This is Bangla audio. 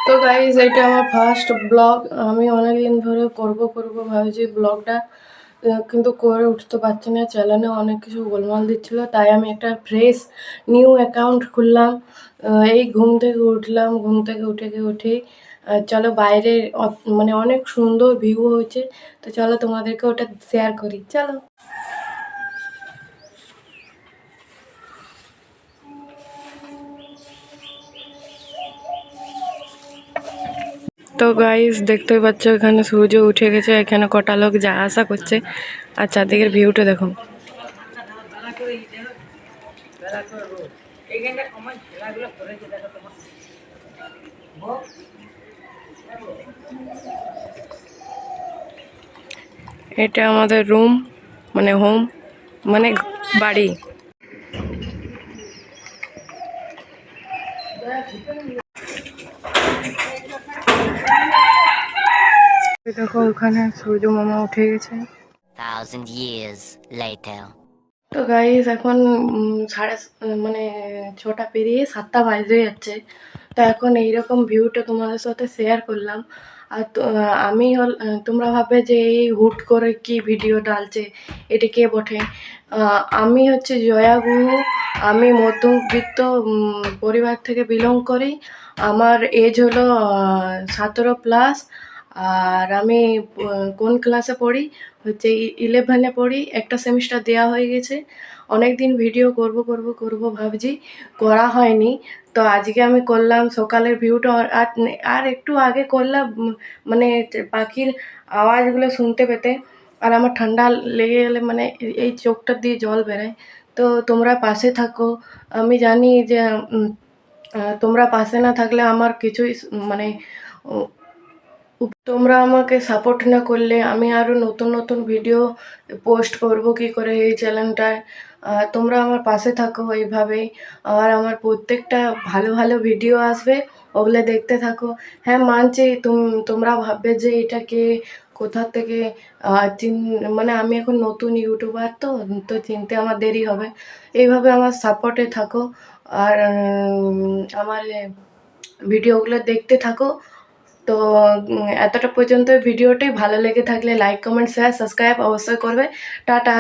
তো গাইজ এটা আমার ফার্স্ট ব্লগ। আমি অনেকদিন ধরে করব ভাবছি ব্লগটা, কিন্তু করে উঠতে পারছি না। চ্যানেলে অনেক কিছু গোলমাল দিচ্ছিলো, তাই আমি একটা ফ্রেশ নিউ অ্যাকাউন্ট খুললাম। এই ঘুম থেকে উঠলাম, ঘুম থেকে উঠে চলো বাইরে মানে অনেক সুন্দর ভিউ হয়েছে, তো চলো তোমাদেরকে ওটা শেয়ার করি, চলো। তো গাইস দেখতেই পাচ্ছ এখানে সূর্য উঠে গেছে, এখানে কটা লোক যা আসা করছে, আর চারদিকের ভিউটা দেখুন। এটা আমাদের রুম, মানে হোম, মানে বাড়ি। দেখো ওখানে সূর্য মামা উঠে গেছে। 1,000 years later. তো গাইস এখন মানে 6টা পেরিয়ে 7টা বাজতে যাচ্ছে। তো এখন এইরকম ভিউটা তোমাদের সাথে শেয়ার করলাম। আর তোমরা ভাববে যে এই হুট করে কি ভিডিও ডালছে, এটা কে বটে। আমি হচ্ছে জয়া গুহ। আমি মধ্যবিত্ত পরিবার থেকে বিলং করি। আমার এজ হলো 17+। আর আমি কোন ক্লাসে পড়ি, হচ্ছে 11-এ পড়ি। একটা সেমিস্টার দেওয়া হয়ে গেছে। অনেক দিন ভিডিও করব ভাবছি, করা হয়নি। তো আজকে আমি করলাম সকালের ভিউটা। আর একটু আগে করলাম মানে পাখির আওয়াজগুলো শুনতে পেতে। আর আমার ঠান্ডা লেগে গেলে মানে এই চোখটা দিয়ে জল বেরোয়। তো তোমরা পাশে থাকো। আমি জানি যে তোমরা পাশে না থাকলে আমার কিছুই মানে তোমরা আমাকে সাপোর্ট না করলে আমি আরও নতুন নতুন ভিডিও পোস্ট করব কি করে এই চ্যানেলটায়। তোমরা আমার পাশে থাকো এইভাবেই। আর আমার প্রত্যেকটা ভালো ভালো ভিডিও আসবে, ওগুলো দেখতে থাকো। হ্যাঁ মানছি তোমরা ভাববে যে এটা কে, কোথা থেকে মানে আমি এখন নতুন ইউটিউবার, তো তো চিনতে আমার দেরি হবে। এইভাবে আমার সাপোর্টে থাকো। আর আমার ভিডিওগুলো দেখতে থাকো। তো এতটা পর্যন্ত ভিডিওটাই ভালো লেগে থাকলে লাইক কমেন্ট শেয়ার সাবস্ক্রাইব অবশ্যই করবে। টাটা।